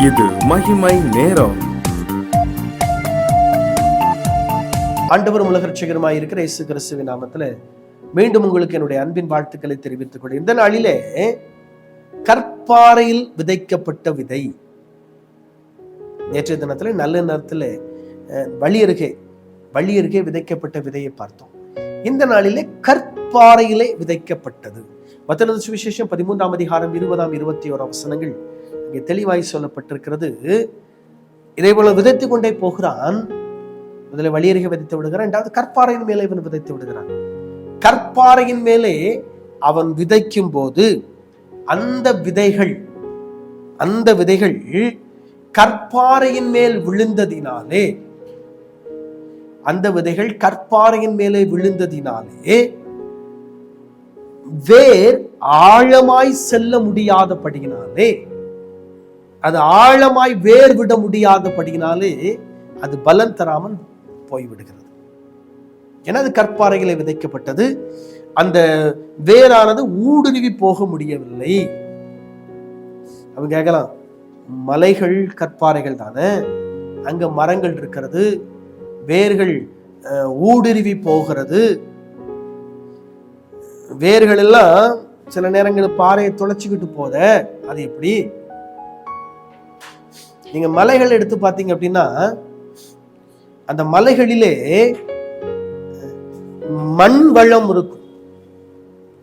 இது மகிமை நேரம். ஆண்டவரும் உலக ரட்சகருமாய் இருக்கிற இயேசு கிறிஸ்துவின் நாமத்துல மீண்டும் உங்களுக்கு என்னுடைய அன்பின் வாழ்த்துக்களை தெரிவித்துக் கொண்டு, இந்த நாளிலே கற்பாறையில் விதைக்கப்பட்ட விதை. நேற்றைய தினத்துல நல்ல நேரத்துல வழி அருகே விதைக்கப்பட்ட விதையை பார்த்தோம். இந்த நாளிலே கற்பாறையிலே விதைக்கப்பட்டது. மத்தேயு சுவிசேஷம் 13ஆம் அதிகாரம் 20ஆம் 21ஆம் வசனங்கள் இங்கே தெளிவாய் சொல்லப்பட்டிருக்கிறது. இதேபோல விதைத்து கொண்டே போகிறான். முதல்ல வழி அருகே விதைத்து விடுகிறான், இரண்டாவது கற்பாறையின் மேலே இவன் விதைத்து விடுகிறான். கற்பாறையின் மேலே அவன் விதைக்கும் போது அந்த விதைகள் கற்பாறையின் மேல் விழுந்ததினாலே வேர் ஆழமாய் செல்ல முடியாதபடியினாலே, அது ஆழமாய் வேர் விட முடியாதபடியினாலே அது பலன் தராமல் போய்விடுகிறது. ஏன்னா அது கற்பாறைகளை விதைக்கப்பட்டது. அந்த வேரானது ஊடுருவி போக முடியவில்லை. அவங்க கேட்கலாம், மலைகள் கற்பாறைகள் தானே, அங்க மரங்கள் இருக்கிறது, வேர்கள் ஊடுருவி போகிறது. வேர்கள் எல்லாம் சில நேரங்கள் பாறையை துளைச்சிக்கிட்டு போத, அது எப்படி? நீங்க மலைகள் எடுத்து பார்த்தீங்க அப்படின்னா, அந்த மலைகளிலே மண் வளம் இருக்கும்,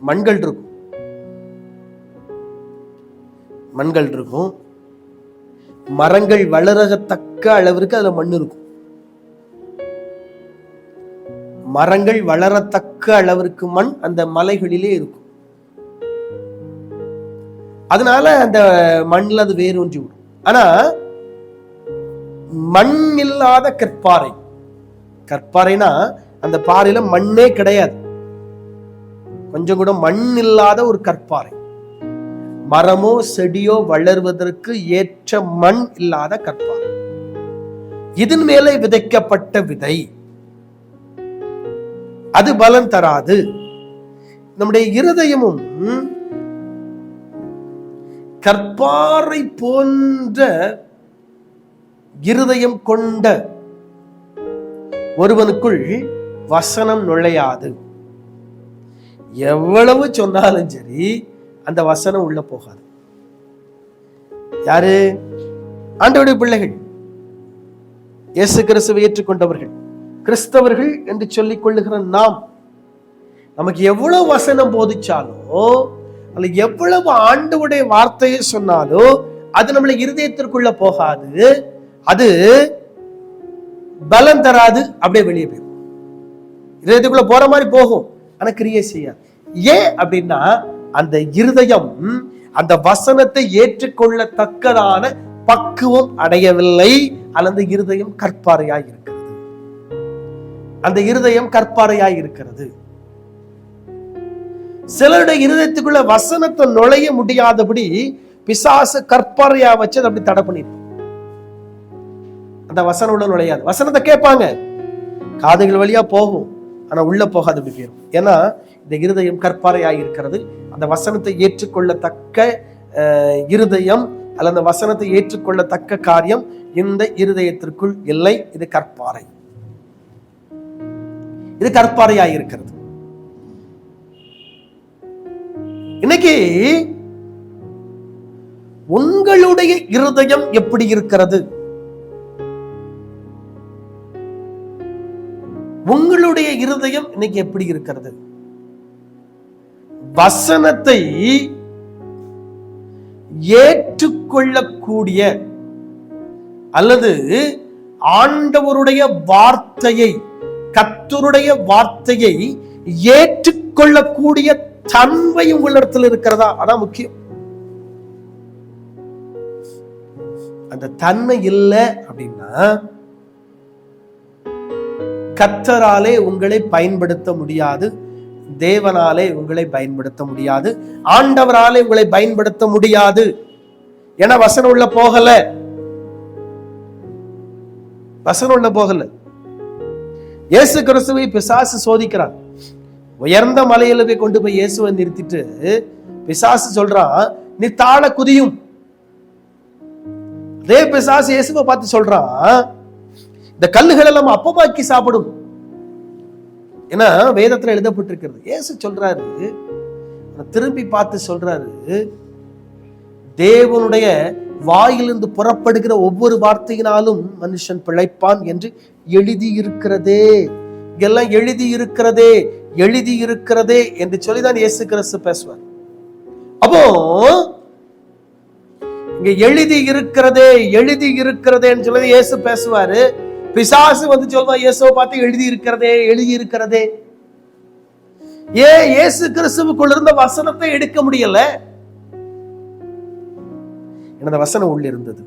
மண்கள் இருக்கும், மரங்கள் வளரத்தக்க அளவிற்கு அதுல மண் இருக்கும். மரங்கள் வளரத்தக்க அளவிற்கு மண் அந்த மலைகளிலே இருக்கும். அதனால அந்த மண்ணில் அது வேரூன்றி விடும். ஆனா மண் இல்லாத கற்பாறைனா அந்த பாறையில மண்ணே கிடையாது, கொஞ்சம் கூட மண் இல்லாத ஒரு கற்பாறை, மரமோ செடியோ வளர்வதற்கு ஏற்ற மண் இல்லாத கற்பாறை. இதன் மேலே விதைக்கப்பட்ட விதை அது பலன் தராது. நம்முடைய இருதயமும் கற்பாறை போன்ற இருதயம் கொண்ட ஒருவனுக்குள் வசனம் நுழையாது. எவ்வளவு சொன்னாலும் சரி அந்த வசனம் உள்ள போகாது. யாரு? ஆண்டவருடைய பிள்ளைகள், இயேசு கிறிஸ்துவை ஏற்றுக்கொண்டவர்கள், கிறிஸ்தவர்கள் என்று சொல்லிக் கொள்ளுகிற நாம், நமக்கு எவ்வளவு வசனம் போதிச்சாலோ அல்ல எவ்வளவு ஆண்டவருடைய வார்த்தையை சொன்னாலோ அது நம்மளை இருதயத்திற்குள்ள போகாது, அது பலம் தராது, அப்படியே வெளியே போயிடும். இருதயத்துக்குள்ள போற மாதிரி போகும், ஆனா கிரியை செய்யாது. ஏன் அப்படின்னா அந்த இருதயம் அந்த வசனத்தை ஏற்றுக்கொள்ளத்தக்கதான பக்குவம் அடையவில்லை. அல்லது இருதயம் கற்பாறையாய் இருக்கிறது. அந்த இருதயம் கற்பாறையாய் இருக்கிறது. சிலருடைய இருதயத்துக்குள்ள வசனத்தை நுழைய முடியாதபடி பிசாசு கற்பாறையா வச்சு அப்படி தடை பண்ணிருப்பான். அந்த வசனம் உள்ள நுழையாது. வசனத்தை கேட்பாங்க, காதுகள் வழியா போகும், ஆனா உள்ள போகாது, அப்படி போயிடும். ஏன்னா இந்த இருதயம் கற்பாறையாய் இருக்கிறது. அந்த வசனத்தை ஏற்றுக்கொள்ளத்தக்க இருதயம் அல்ல அந்த வசனத்தை ஏற்றுக்கொள்ளத்தக்க காரியம் இந்த இருதயத்திற்குள் இல்லை. இது கற்பாறை, இது கற்பாறையாய் இருக்கிறது. இன்னைக்கு உங்களுடைய இருதயம் எப்படி இருக்கிறது? உங்களுடைய இருதயம் இன்னைக்கு எப்படி இருக்கிறது? வசனத்தை ஏற்றுக்கொள்ளக்கூடிய அல்லது ஆண்டவருடைய வார்த்தையை, கர்த்தருடைய வார்த்தையை ஏற்றுக்கொள்ளக்கூடிய தன்மை உங்களிடத்தில் இருக்கிறதா? அதான் முக்கியம். அந்த தன்மை இல்லை அப்படின்னா கர்த்தராலே உங்களை பயன்படுத்த முடியாது, தேவனாலே உங்களை பயன்படுத்த முடியாது, ஆண்டவராலே உங்களை பயன்படுத்த முடியாது. ஏன்னா வசனம் உள்ள போகல. இயேசு கிறிஸ்துவை பிசாசு சோதிக்கிறான். உயர்ந்த மலையில போய் கொண்டு போய் இயேசுவை நிறுத்திட்டு பிசாசு சொல்றான், நீ தாழ குதியும். அதே பிசாசு இயேசுவை பார்த்து சொல்றான், இந்த கல்லுகள் எல்லாம் அப்பமாக்கி சாப்பிடும். ஏன்னா வேதத்துல எழுதப்பட்டிருக்கிறது. இயேசு சொல்றாரு, திரும்பி பார்த்து சொல்றாரு, தேவனுடைய வாயிலிருந்து புறப்படுகிற ஒவ்வொரு வார்த்தையினாலும் மனுஷன் பிழைப்பான் என்று எழுதி இருக்கிறதே. இதெல்லாம் எழுதி இருக்கிறதே, எழுதி இருக்கிறதே என்று சொல்லிதான் இயேசு கிறிஸ்து பேசுவார். அப்போ இங்க எழுதி இருக்கிறதே, எழுதி இருக்கிறதேன்னு சொல்லி இயேசு பேசுவாரு. பிசாசு வந்து சொல்வான், இயேசுவை பார்த்து எழுதி இருக்கிறதே, எழுதி இருக்கிறதே. ஏன் இயேசு கிறிஸ்துவுக்குள்ள இருந்த வசனத்தை எடுக்க முடியல? அந்த வசனம் உள்ள இருந்தது,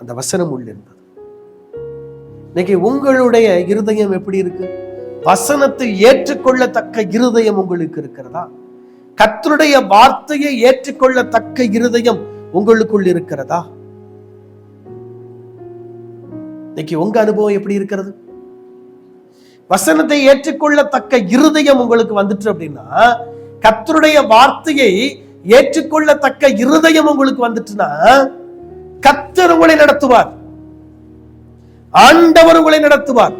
அந்த வசனம் உள்ள இருந்தது. இன்னைக்கு உங்களுடைய இருதயம் எப்படி இருக்கு? வசனத்தை ஏற்றுக்கொள்ளத்தக்க இருதயம் உங்களுக்கு இருக்கிறதா? கர்த்தருடைய வார்த்தையை ஏற்றுக்கொள்ளத்தக்க இருதயம் உங்களுக்குள் இருக்கிறதா? இன்னைக்கு உங்க அனுபவம் எப்படி இருக்கிறது? வசனத்தை ஏற்றுக்கொள்ளத்தக்க இருதயம் உங்களுக்கு வந்துட்டு அப்படின்னா, கர்த்தருடைய வார்த்தையை ஏற்றுக்கொள்ளத்தக்க இருதயம் உங்களுக்கு வந்துட்டுனா, கர்த்தர் உங்களை நடத்துவார், ஆண்டவர் உங்களை நடத்துவார்,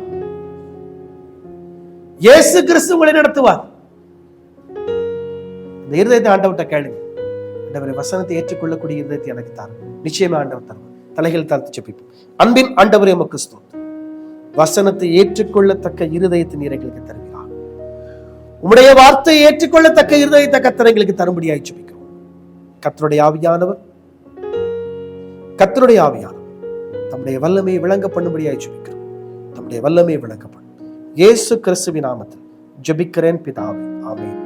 இயேசு கிறிஸ்து உங்களை நடத்துவார். இந்த இருதயத்தை ஆண்டவர்கிட்ட கேளுங்க. ஆண்டவரை, வசனத்தை ஏற்றுக்கொள்ளக்கூடிய இருதயத்தை எனக்கு தாருங்க. நிச்சயமா ஆண்டவர் தருவார். தலைகள் தாழ்த்தி ஜெபிப்போம். அன்பின் ஆண்டவரே, உமக்கு ஸ்தோத்திரம். வசனத்தை ஏற்றுக்கொள்ளத்தக்க இருதயத்தை நீர் எங்களுக்கு தருகிறார். உம்முடைய வார்த்தையை ஏற்றுக்கொள்ளத்தக்க இருதயத்தை கர்த்தர் எங்களுக்கு தரும்படியாய் ஜெபிக்கிறோம். கர்த்தருடைய ஆவியானவர் தம்முடைய வல்லமையை விளங்க பண்ணும்படியாய் ஜெபிக்கிறோம். தம்முடைய வல்லமையை விளங்க பண்ணும். இயேசு கிறிஸ்துவின் நாமத்தில் ஜெபிக்கிறேன் பிதாவே, ஆமென்.